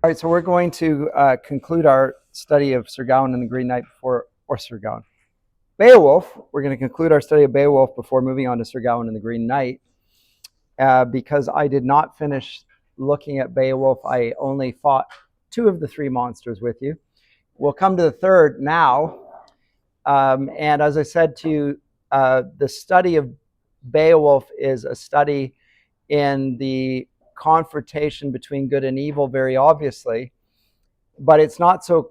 All right, so we're going to conclude our study of drgaon and the Green Knight drgaon. Beowulf, we're going to conclude our study of Beowulf before moving on to drgaon and the Green Knight. Because I did not finish looking at Beowulf, I only fought 2 of the 3 monsters with you. We'll come to the third now. And as I said to you, the study of Beowulf is a study in the confrontation between good and evil, very obviously, but it's not so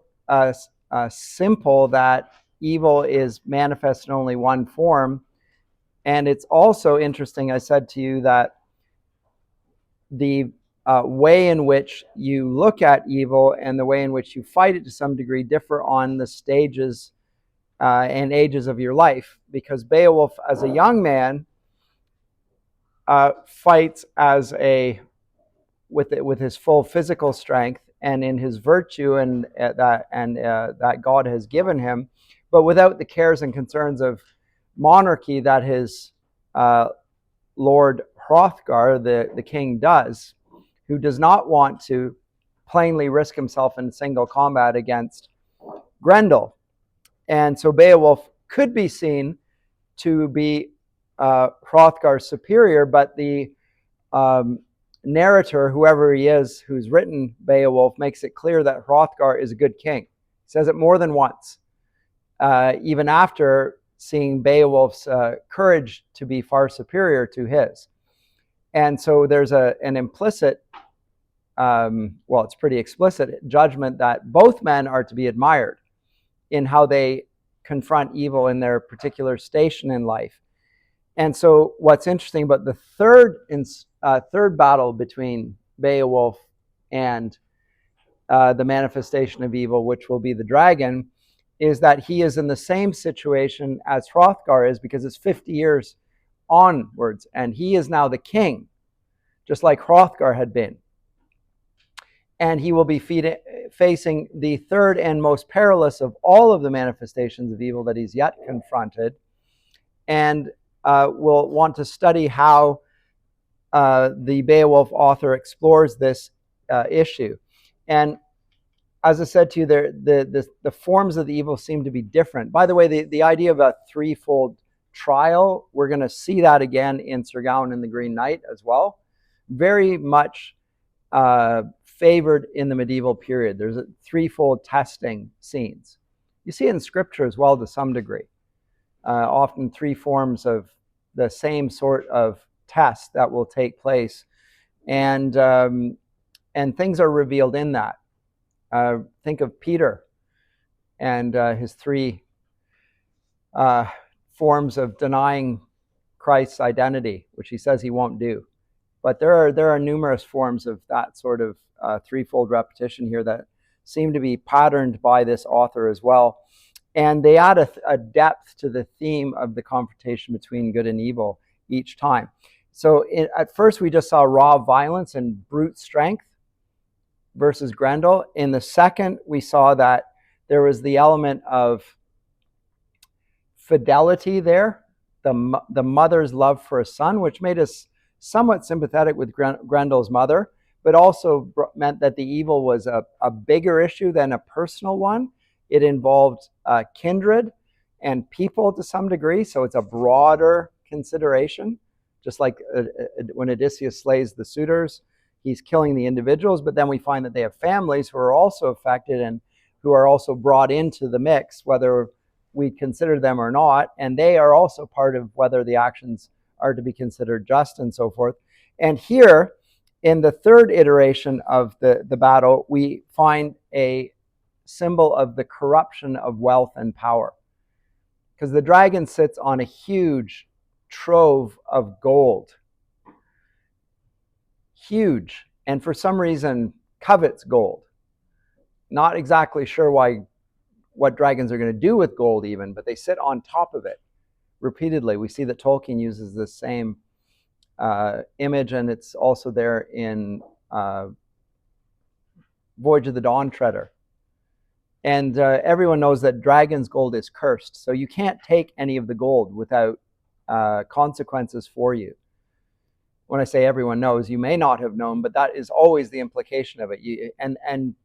simple that evil is manifest in only one form. And it's also interesting, I said to you, that the way in which you look at evil and the way in which you fight it to some degree differ on the stages and ages of your life, because Beowulf, as a young man, fights as with his full physical strength and in his virtue and that God has given him, but without the cares and concerns of monarchy that his Lord Hrothgar, the king, does, who does not want to plainly risk himself in single combat against Grendel. And so Beowulf could be seen to be Hrothgar's superior, but the narrator, whoever he is, who's written Beowulf, makes it clear that Hrothgar is a good king. He says it more than once, even after seeing Beowulf's courage to be far superior to his. And so there's an implicit, well, it's pretty explicit judgment that both men are to be admired in how they confront evil in their particular station in life. And so what's interesting about the third battle between Beowulf and the manifestation of evil, which will be the dragon, is that he is in the same situation as Hrothgar is, because it's 50 years onwards, and he is now the king, just like Hrothgar had been. And he will be facing the third and most perilous of all of the manifestations of evil that he's yet confronted, and we'll want to study how the Beowulf author explores this issue. And as I said to you, the forms of the evil seem to be different. By the way, the idea of a threefold trial, we're going to see that again in drgaon and the Green Knight as well. Very much favored in the medieval period. There's a threefold testing scenes. You see it in scripture as well to some degree. Often 3 forms of the same sort of test that will take place, and things are revealed in that. Think of Peter and his 3 forms of denying Christ's identity, which he says he won't do. But there are numerous forms of that sort of threefold repetition here that seem to be patterned by this author as well. And they add a depth to the theme of the confrontation between good and evil each time. So at first we just saw raw violence and brute strength versus Grendel. In the second, we saw that there was the element of fidelity there, the mother's love for a son, which made us somewhat sympathetic with Grendel's mother, but also meant that the evil was a bigger issue than a personal one. It involved kindred and people to some degree, so it's a broader consideration. Just like when Odysseus slays the suitors, he's killing the individuals, but then we find that they have families who are also affected and who are also brought into the mix, whether we consider them or not, and they are also part of whether the actions are to be considered just and so forth. And here, in the third iteration of the battle, we find a symbol of the corruption of wealth and power, because the dragon sits on a huge trove of gold, huge, and for some reason covets gold. Not exactly sure what dragons are going to do with gold even, but they sit on top of it repeatedly. We see that Tolkien uses the same image, and it's also there in Voyage of the Dawn Treader. And everyone knows that dragon's gold is cursed, so you can't take any of the gold without consequences for you. when I say everyone knows, you may not have known, but that is always the implication of it. And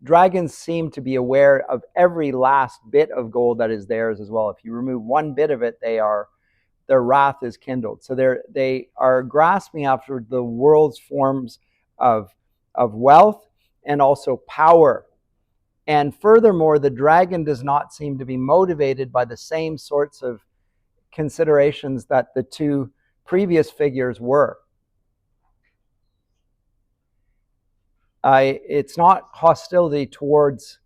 dragons seem to be aware of every last bit of gold that is theirs as well. If you remove one bit of it, their wrath is kindled. So they are grasping after the world's forms of wealth and also power. And furthermore, the dragon does not seem to be motivated by the same sorts of considerations that the two previous figures were. It's not hostility towards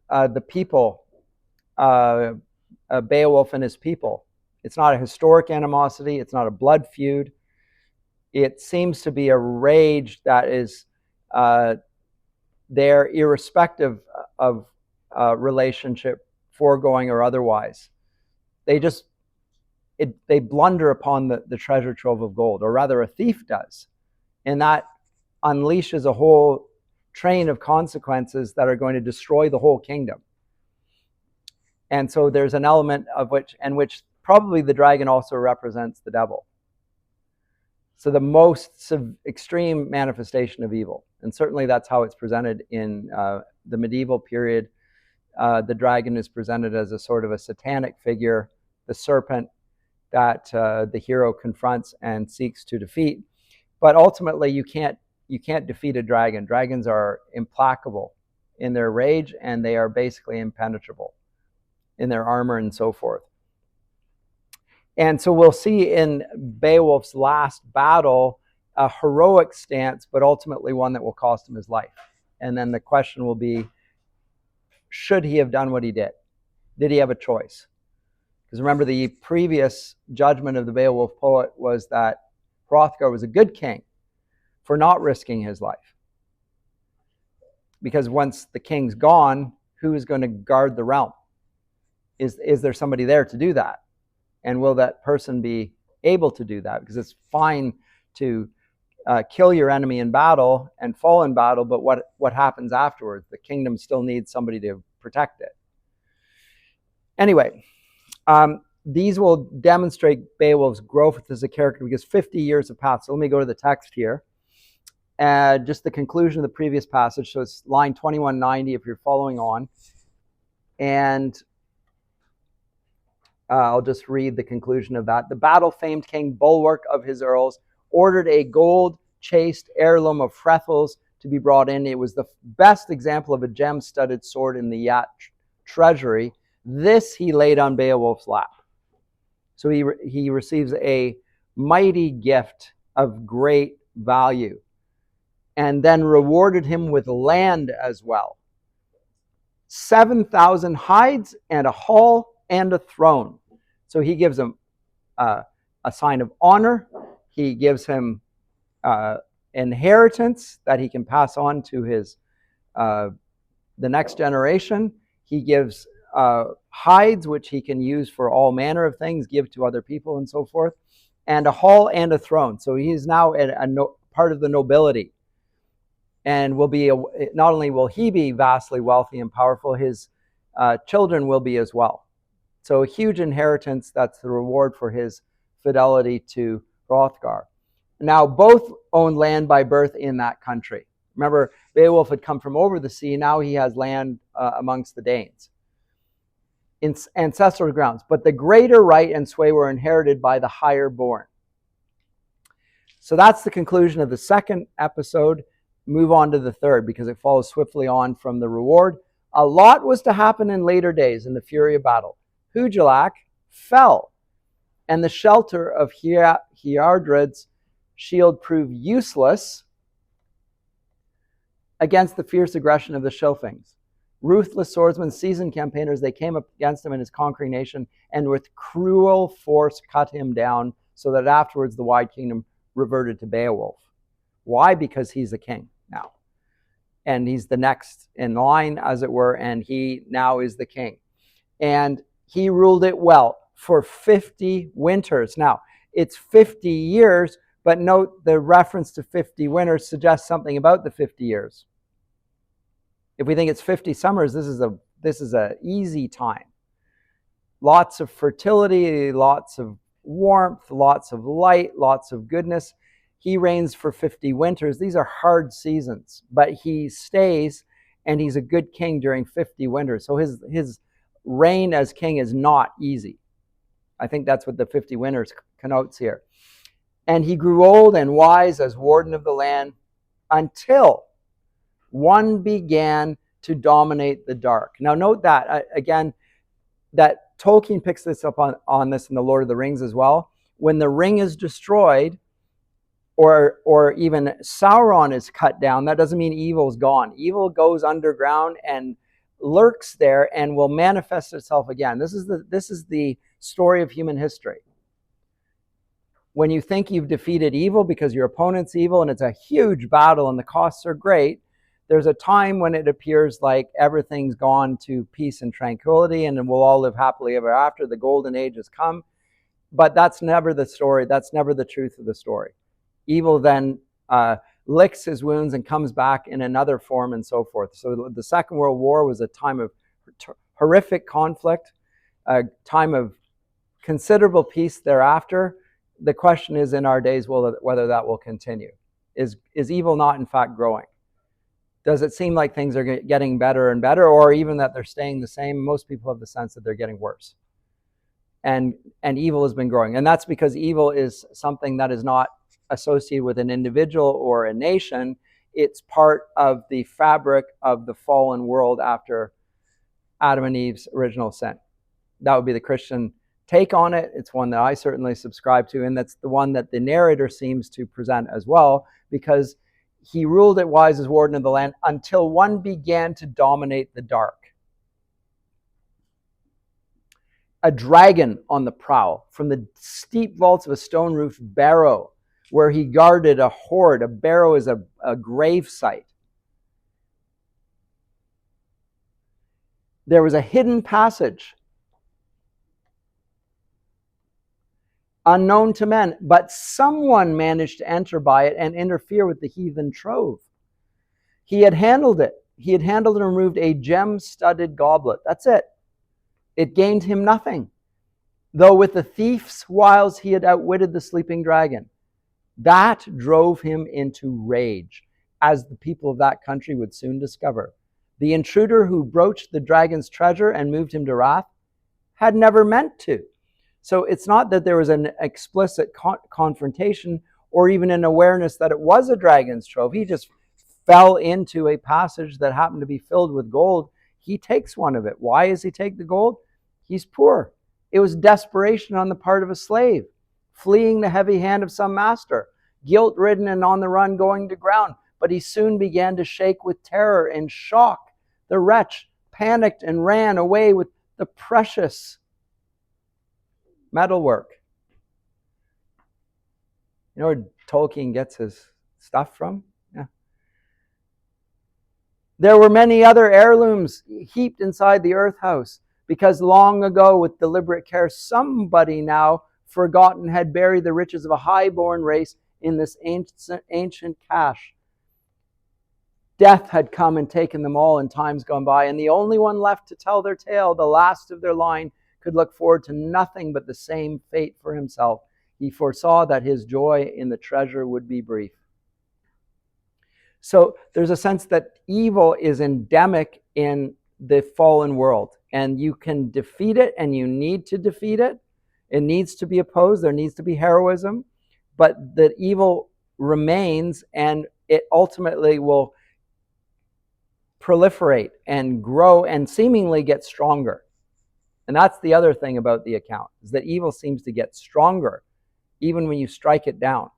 the people, Beowulf and his people. It's not a historic animosity. It's not a blood feud. It seems to be a rage that is there irrespective of relationship, foregoing or otherwise. They blunder upon the treasure trove of gold, or rather a thief does. And that unleashes a whole train of consequences that are going to destroy the whole kingdom. And so there's an element of which probably the dragon also represents the devil. So the most extreme manifestation of evil. And certainly that's how it's presented in the medieval period. The dragon is presented as a sort of a satanic figure, the serpent that the hero confronts and seeks to defeat. But ultimately, you can't defeat a dragon. Dragons are implacable in their rage, and they are basically impenetrable in their armor and so forth. And so we'll see in Beowulf's last battle a heroic stance, but ultimately one that will cost him his life. And then the question will be, should he have done what he did? Did he have a choice? Because remember, the previous judgment of the Beowulf poet was that Hrothgar was a good king for not risking his life. Because once the king's gone, who is going to guard the realm? Is there somebody there to do that? And will that person be able to do that? Because it's fine to kill your enemy in battle and fall in battle, but what happens afterwards? The kingdom still needs somebody to protect it. Anyway, these will demonstrate Beowulf's growth as a character because 50 years have passed. So let me go to the text here. Just the conclusion of the previous passage. So it's line 2190 if you're following on. And I'll just read the conclusion of that. The battle-famed king, bulwark of his earls, ordered a gold-chased heirloom of Hrethels to be brought in. It was the best example of a gem-studded sword in the Yat treasury. This he laid on Beowulf's lap. So he receives a mighty gift of great value, and then rewarded him with land as well. 7,000 hides and a hall and a throne. So he gives him a sign of honor. He gives him inheritance that he can pass on to his the next generation. He gives hides, which he can use for all manner of things, give to other people and so forth, and a hall and a throne. So he is now part of the nobility, and will be not only will he be vastly wealthy and powerful, his children will be as well. So a huge inheritance. That's the reward for his fidelity to Hrothgar. Now both own land by birth in that country. Remember, Beowulf had come from over the sea. Now he has land amongst the Danes in ancestral grounds. But the greater right and sway were inherited by the higher born. So that's the conclusion of the second episode. Move on to the third because it follows swiftly on from the reward. A lot was to happen in later days in the fury of battle. Hugelac fell, and the shelter of Heardred's shield proved useless against the fierce aggression of the Scilfings. Ruthless swordsmen, seasoned campaigners, they came up against him and his conquering nation, and with cruel force cut him down, so that afterwards the wide kingdom reverted to Beowulf. Why? Because he's the king now. And he's the next in line, as it were, and he now is the king. And he ruled it well for 50 winters. Now, it's 50 years, but note the reference to 50 winters suggests something about the 50 years. If we think it's 50 summers, this is a easy time. Lots of fertility, lots of warmth, lots of light, lots of goodness. He reigns for 50 winters. These are hard seasons, but he stays, and he's a good king during 50 winters. So his reign as king is not easy. I think that's what the 50 winters connotes here. And he grew old and wise as warden of the land until one began to dominate the dark. Now note that, again, that Tolkien picks this up on this in The Lord of the Rings as well. When the ring is destroyed, or even Sauron is cut down, that doesn't mean evil's gone. Evil goes underground and lurks there and will manifest itself again. This is the story of human history. When you think you've defeated evil because your opponent's evil and it's a huge battle and the costs are great, there's a time when it appears like everything's gone to peace and tranquility and we'll all live happily ever after. The golden age has come. But that's never the story. That's never the truth of the story. Evil then licks his wounds and comes back in another form and so forth. So the Second World War was a time of horrific conflict, a time of considerable peace thereafter. The question is in our days whether that will continue. Is evil not in fact growing? Does it seem like things are getting better and better, or even that they're staying the same? Most people have the sense that they're getting worse. And evil has been growing. And that's because evil is something that is not associated with an individual or a nation. It's part of the fabric of the fallen world after Adam and Eve's original sin. That would be the Christian take on it. It's one that I certainly subscribe to, and that's the one that the narrator seems to present as well, because he ruled it wise as warden of the land until one began to dominate the dark. A dragon on the prowl, from the steep vaults of a stone-roofed barrow, where he guarded a hoard. A barrow is a grave site. There was a hidden passage, unknown to men, but someone managed to enter by it and interfere with the heathen trove. He had handled it. He had handled and removed a gem-studded goblet. That's it. It gained him nothing, though with the thief's wiles he had outwitted the sleeping dragon. That drove him into rage, as the people of that country would soon discover. The intruder who broached the dragon's treasure and moved him to wrath had never meant to. So it's not that there was an explicit confrontation or even an awareness that it was a dragon's trove. He just fell into a passage that happened to be filled with gold. He takes one of it. Why does he take the gold? He's poor. It was desperation on the part of a slave, fleeing the heavy hand of some master, guilt-ridden and on the run going to ground. But he soon began to shake with terror and shock. The wretch panicked and ran away with the precious metalwork. You know where Tolkien gets his stuff from? Yeah. There were many other heirlooms heaped inside the earth house, because long ago, with deliberate care, somebody now forgotten had buried the riches of a high-born race in this ancient cache. Death had come and taken them all in times gone by, and the only one left to tell their tale, the last of their line, could look forward to nothing but the same fate for himself. He foresaw that his joy in the treasure would be brief. So there's a sense that evil is endemic in the fallen world, and you can defeat it, and you need to defeat it. It needs to be opposed. There needs to be heroism, but the evil remains, and it ultimately will proliferate and grow and seemingly get stronger. And that's the other thing about the account, is that evil seems to get stronger even when you strike it down.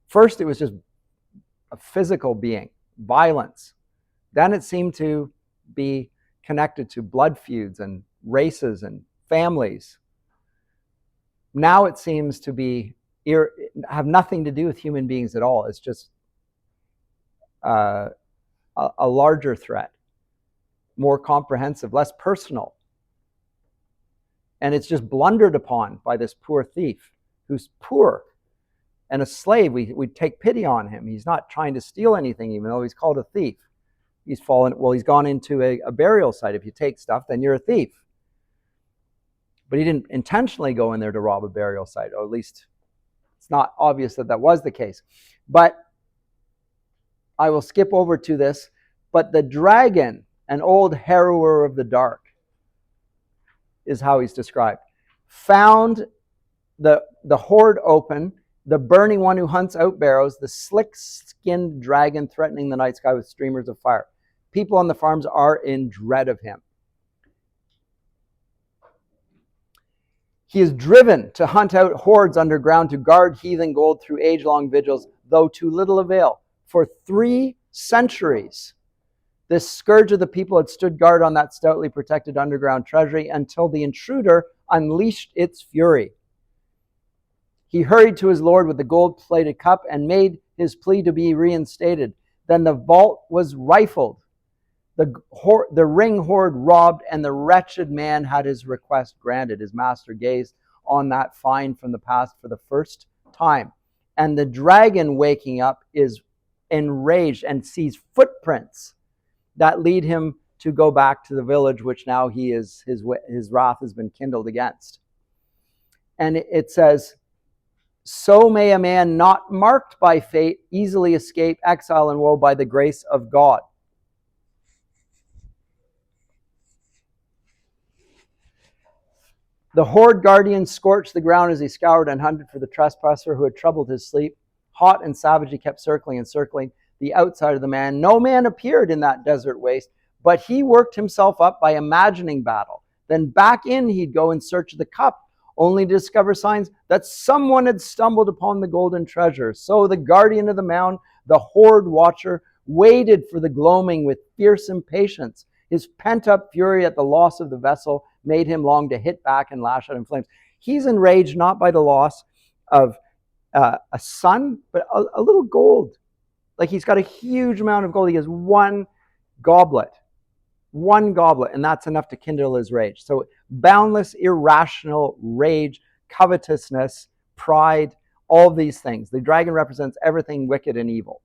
First, it was just a physical being, violence. Then it seemed to be connected to blood feuds and races and families. Now it seems to be have nothing to do with human beings at all. It's just a larger threat, more comprehensive, less personal. And it's just blundered upon by this poor thief who's poor and a slave. We take pity on him. He's not trying to steal anything, even though he's called a thief. He's gone into a burial site. If you take stuff, then you're a thief. But he didn't intentionally go in there to rob a burial site, or at least It's not obvious that that was the case. But I will skip over to this. But the dragon, an old harrower of the dark, is how he's described, found the hoard open, the burning one who hunts out barrows, the slick-skinned dragon threatening the night sky with streamers of fire. People on the farms are in dread of him. He is driven to hunt out hoards underground, to guard heathen gold through age-long vigils, though to little avail. For 3 centuries, this scourge of the people had stood guard on that stoutly protected underground treasury until the intruder unleashed its fury. He hurried to his lord with the gold-plated cup and made his plea to be reinstated. Then the vault was rifled, the ring hoard robbed, and the wretched man had his request granted. His master gazed on that find from the past for the first time. And the dragon, waking up, is enraged and sees footprints that lead him to go back to the village, which now his wrath has been kindled against. And it says, so may a man not marked by fate easily escape exile and woe by the grace of God. The horde guardian scorched the ground as he scoured and hunted for the trespasser who had troubled his sleep. Hot and savage he kept circling and circling the outside of the man. No man appeared in that desert waste, but he worked himself up by imagining battle. Then back in he'd go in search of the cup, only to discover signs that someone had stumbled upon the golden treasure. So the guardian of the mound, the horde watcher, waited for the gloaming with fierce impatience. His pent-up fury at the loss of the vessel made him long to hit back and lash out in flames. He's enraged not by the loss of a son, but a little gold. Like, he's got a huge amount of gold. He has one goblet, and that's enough to kindle his rage. So boundless, irrational rage, covetousness, pride, all these things. The dragon represents everything wicked and evil.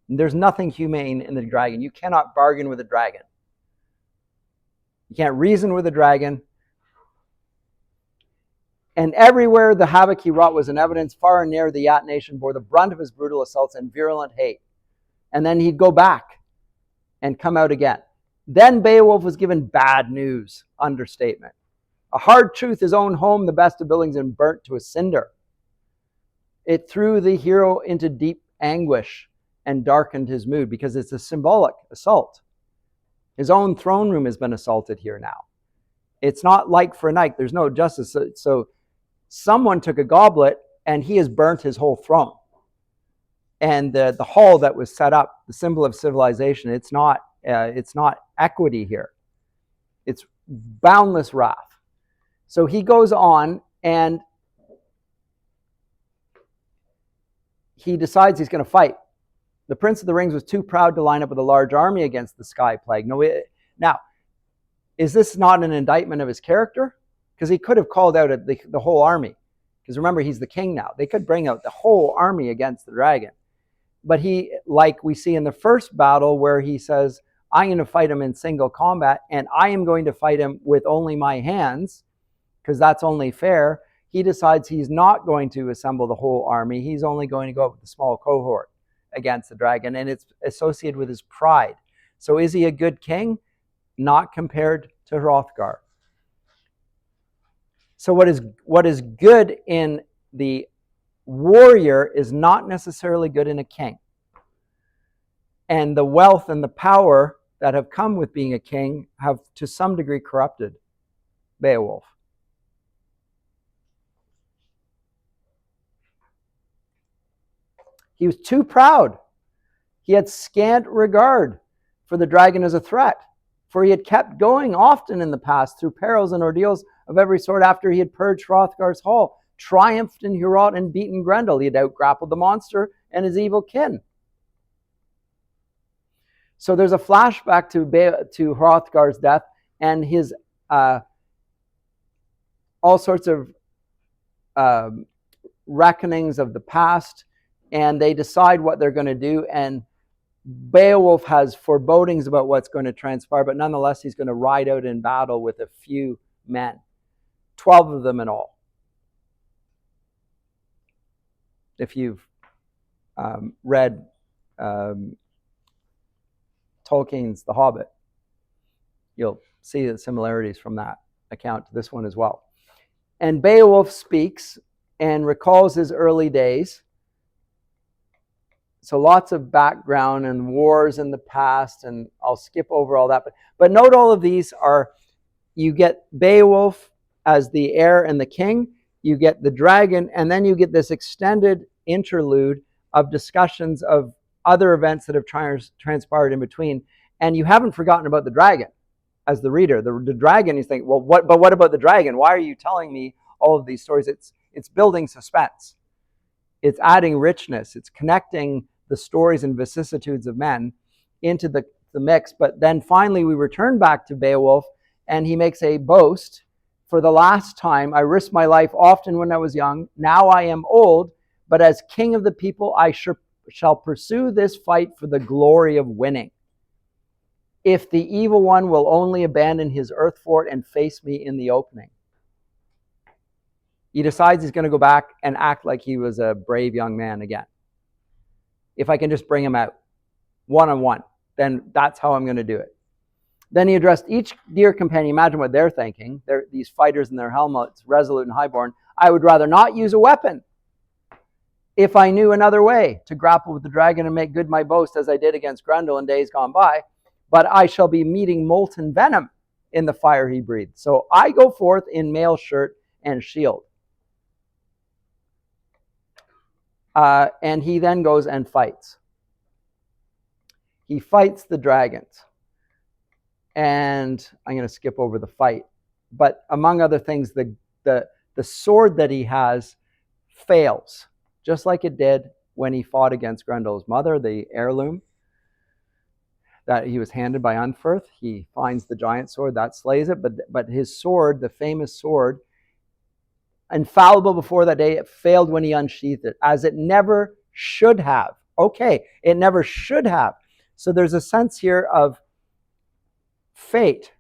And there's nothing humane in the dragon. You cannot bargain with a dragon. You can't reason with a dragon. And everywhere the havoc he wrought was in evidence. Far and near, the Yat nation bore the brunt of his brutal assaults and virulent hate. And then he'd go back and come out again. Then Beowulf was given bad news, understatement. A hard truth, his own home, the best of buildings, and burnt to a cinder. It threw the hero into deep anguish and darkened his mood, because it's a symbolic assault. His own throne room has been assaulted here now. It's not like for night. There's no justice. So someone took a goblet and he has burnt his whole throne. And the hall that was set up, the symbol of civilization, it's not equity here. It's boundless wrath. So he goes on and he decides he's going to fight. The Prince of the Rings was too proud to line up with a large army against the Sky Plague. Now, is this not an indictment of his character? Because he could have called out the whole army. Because remember, he's the king now. They could bring out the whole army against the dragon. But he, like we see in the first battle where he says, I'm going to fight him in single combat, and I am going to fight him with only my hands, because that's only fair. He decides he's not going to assemble the whole army. He's only going to go up with a small cohort against the dragon, and it's associated with his pride. So is he a good king? Not compared to Hrothgar. So what is good in the warrior is not necessarily good in a king. And the wealth and the power that have come with being a king have to some degree corrupted Beowulf. He was too proud. He had scant regard for the dragon as a threat, for he had kept going often in the past through perils and ordeals of every sort after he had purged Hrothgar's hall, triumphed in Heorot, and beaten Grendel. He had outgrappled the monster and his evil kin. So there's a flashback to Hrothgar's death and his all sorts of reckonings of the past, and they decide what they're going to do, and Beowulf has forebodings about what's going to transpire, but nonetheless he's going to ride out in battle with a few men, 12 of them in all. If you've read Tolkien's The Hobbit, you'll see the similarities from that account to this one as well. And Beowulf speaks and recalls his early days. So lots of background and wars in the past, and I'll skip over all that. But note all of these are, you get Beowulf as the heir and the king, you get the dragon, and then you get this extended interlude of discussions of other events that have transpired in between. And you haven't forgotten about the dragon as the reader. The dragon, you think, well, what about the dragon? Why are you telling me all of these stories? It's building suspense. It's adding richness. It's connecting the stories and vicissitudes of men into the mix. But then finally we return back to Beowulf, and he makes a boast. For the last time, I risked my life often when I was young. Now I am old, but as king of the people, I shall pursue this fight for the glory of winning. If the evil one will only abandon his earth fort and face me in the opening. He decides he's going to go back and act like he was a brave young man again. If I can just bring him out one-on-one, then that's how I'm going to do it. Then he addressed each dear companion. Imagine what they're thinking. They're these fighters in their helmets, resolute and highborn. I would rather not use a weapon if I knew another way to grapple with the dragon and make good my boast as I did against Grendel in days gone by. But I shall be meeting molten venom in the fire he breathed. So I go forth in mail shirt and shield. And he then goes and fights. He fights the dragons. And I'm going to skip over the fight. But among other things, the sword that he has fails, just like it did when he fought against Grendel's mother, the heirloom that he was handed by Unferth. He finds the giant sword, that slays it. But his sword, the famous sword, infallible before that day, it failed when he unsheathed it, as it never should have. Okay, it never should have. So there's a sense here of fate.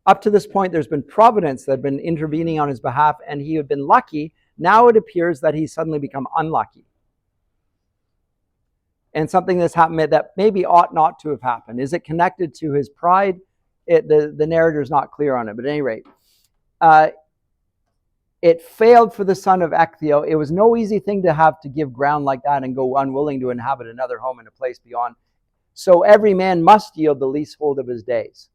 Up to this point, there's been providence that had been intervening on his behalf, and he had been lucky. Now it appears that he's suddenly become unlucky. And something that's happened that maybe ought not to have happened. Is it connected to his pride? The narrator is not clear on it, but at any rate, it failed for the son of Ecthio. It was no easy thing to have to give ground like that and go unwilling to inhabit another home in a place beyond. So every man must yield the leasehold of his days.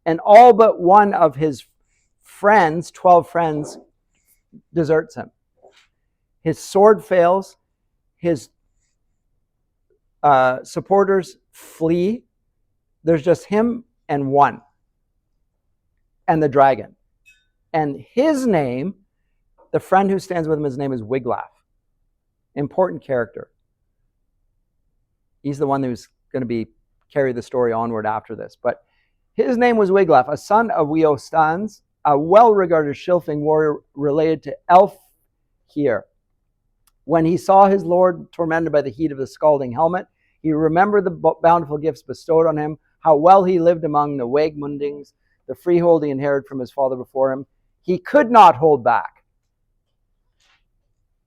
And all but one of his friends, 12 friends, deserts him. His sword fails. His supporters flee. There's just him and one. And the dragon. And his name, the friend who stands with him, his name is Wiglaf. Important character. He's the one who's going to carry the story onward after this. But his name was Wiglaf, a son of Weohstan's, a well-regarded Shilfing warrior related to Elfhere. When he saw his lord tormented by the heat of the scalding helmet, he remembered the bountiful gifts bestowed on him, how well he lived among the Wegmundings, the freehold he inherited from his father before him. He could not hold back.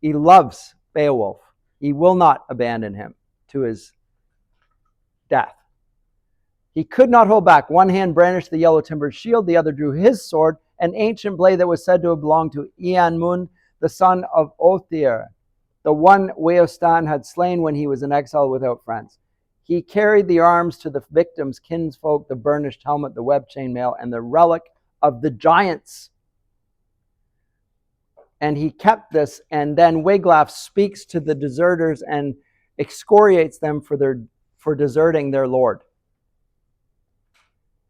He loves Beowulf. He will not abandon him to his death. He could not hold back. One hand brandished the yellow-timbered shield, the other drew his sword, an ancient blade that was said to have belonged to Eanmund, the son of Othir, the one Weohstan had slain when he was in exile without friends. He carried the arms to the victim's kinsfolk, the burnished helmet, the web chainmail, and the relic of the giants. And he kept this, and then Wiglaf speaks to the deserters and excoriates them for deserting their lord.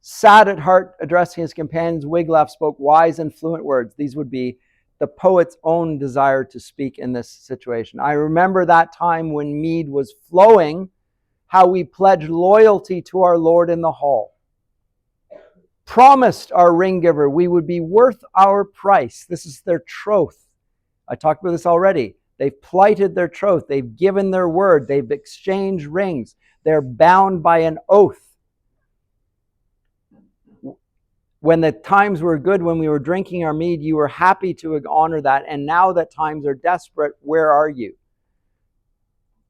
Sad at heart, addressing his companions, Wiglaf spoke wise and fluent words. These would be the poet's own desire to speak in this situation. I remember that time when mead was flowing, how we pledged loyalty to our Lord in the hall. Promised our ring giver we would be worth our price. This is their troth. I talked about this already. They've plighted their troth. They've given their word. They've exchanged rings. They're bound by an oath. When the times were good, when we were drinking our mead, you were happy to honor that. And now that times are desperate, where are you?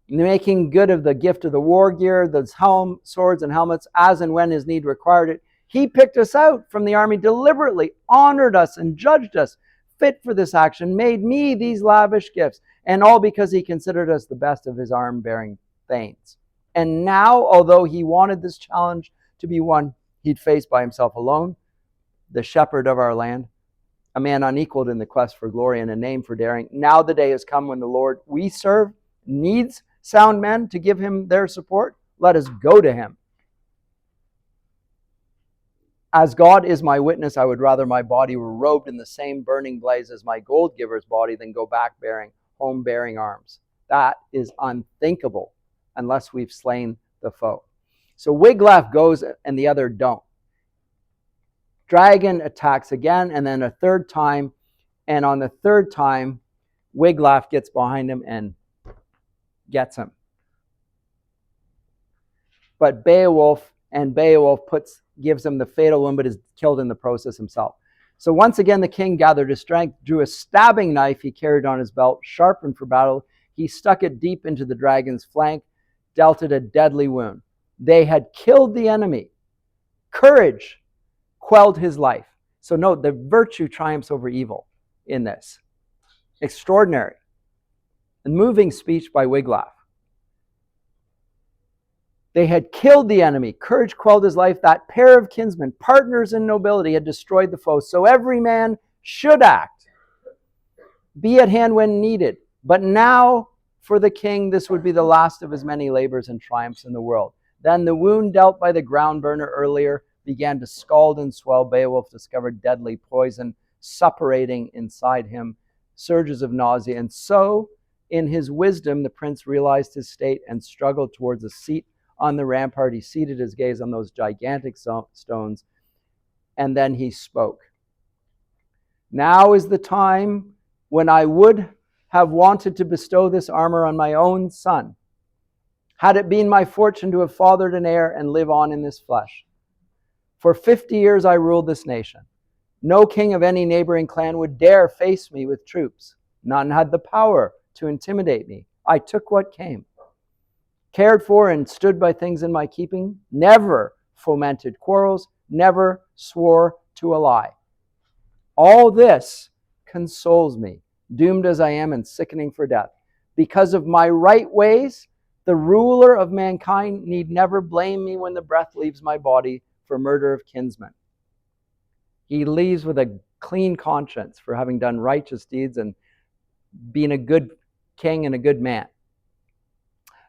Making good of the gift of the war gear, the swords and helmets, as and when his need required it. He picked us out from the army deliberately, honored us and judged us fit for this action, made me these lavish gifts, and all because he considered us the best of his arm-bearing thanes. And now, although he wanted this challenge to be one he'd face by himself alone, the shepherd of our land, a man unequaled in the quest for glory and a name for daring, now the day has come when the Lord we serve needs sound men to give him their support. Let us go to him. As God is my witness, I would rather my body were robed in the same burning blaze as my gold giver's body than go back home bearing arms. That is unthinkable unless we've slain the foe. So Wiglaf goes and the other don't. Dragon attacks again and then a third time. And on the third time, Wiglaf gets behind him and gets him. But Beowulf gives him the fatal wound, but is killed in the process himself. So once again, the king gathered his strength, drew a stabbing knife he carried on his belt, sharpened for battle. He stuck it deep into the dragon's flank, dealt it a deadly wound. They had killed the enemy. Courage quelled his life. So note, the virtue triumphs over evil in this. Extraordinary. And moving speech by Wiglaf. They had killed the enemy. Courage quelled his life. That pair of kinsmen, partners in nobility, had destroyed the foe. So every man should act. Be at hand when needed. But now, for the king, this would be the last of his many labors and triumphs in the world. Then the wound dealt by the ground burner earlier began to scald and swell. Beowulf discovered deadly poison suppurating inside him, surges of nausea. And so, in his wisdom, the prince realized his state and struggled towards a seat on the rampart. He seated his gaze on those gigantic stones, and then he spoke. Now is the time when I would have wanted to bestow this armor on my own son, had it been my fortune to have fathered an heir and live on in this flesh. For 50 years I ruled this nation. No king of any neighboring clan would dare face me with troops. None had the power to intimidate me. I took what came. Cared for and stood by things in my keeping, never fomented quarrels, never swore to a lie. All this consoles me, doomed as I am and sickening for death. Because of my right ways, the ruler of mankind need never blame me when the breath leaves my body for murder of kinsmen. He leaves with a clean conscience for having done righteous deeds and being a good king and a good man.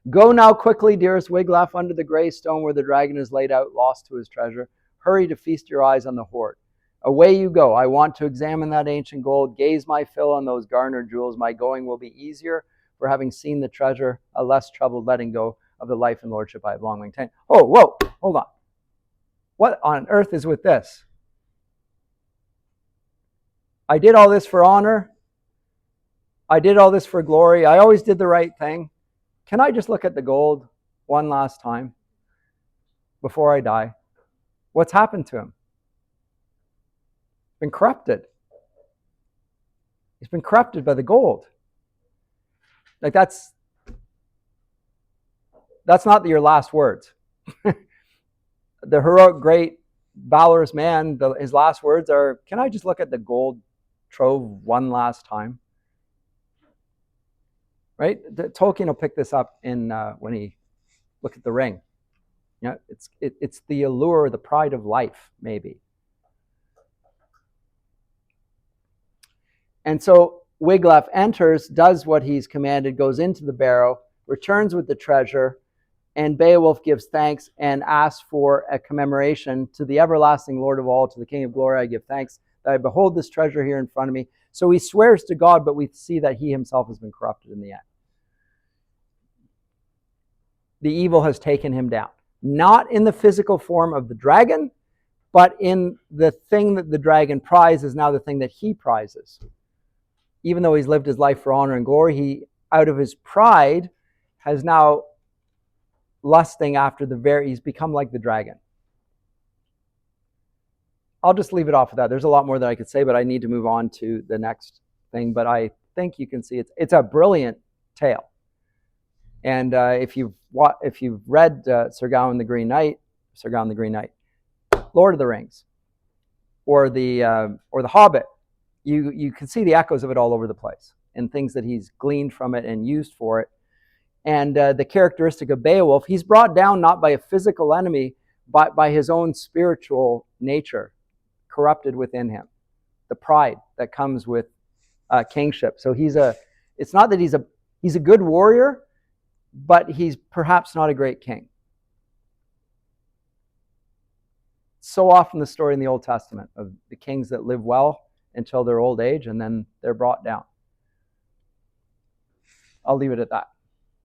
Go now quickly, dearest Wiglaf, under the grey stone where the dragon is laid out, lost to his treasure. Hurry to feast your eyes on the hoard. Away you go. I want to examine that ancient gold, gaze my fill on those garnered jewels. My going will be easier for having seen the treasure, a less troubled letting go of the life and lordship I have long maintained. Oh, whoa, hold on. What on earth is with this? I did all this for honor. I did all this for glory. I always did the right thing. Can I just look at the gold one last time before I die? What's happened to him? Been corrupted. He's been corrupted by the gold. Like that's not your last words. The heroic, great, valorous man, his last words are, can I just look at the gold trove one last time? Right? Tolkien will pick this up in when he look at the ring. You know, it's the allure, the pride of life, maybe. And so Wiglaf enters, does what he's commanded, goes into the barrow, returns with the treasure, and Beowulf gives thanks and asks for a commemoration to the everlasting Lord of all, to the King of glory. I give thanks that I behold this treasure here in front of me. So he swears to God, but we see that he himself has been corrupted in the end. The evil has taken him down. Not in the physical form of the dragon, but in the thing that the dragon prizes is now the thing that he prizes. Even though he's lived his life for honor and glory, he, out of his pride, has now lusting after he's become like the dragon. I'll just leave it off with that. There's a lot more that I could say, but I need to move on to the next thing. But I think you can see it's a brilliant tale. And if you've read Sir Gawain the Green Knight, Lord of the Rings, or the Hobbit, you can see the echoes of it all over the place, and things that he's gleaned from it and used for it. And the characteristic of Beowulf, he's brought down not by a physical enemy, but by his own spiritual nature, corrupted within him, the pride that comes with kingship. So it's not that he's a good warrior, but he's perhaps not a great king. So often the story in the Old Testament of the kings that live well until their old age, and then they're brought down. I'll leave it at that.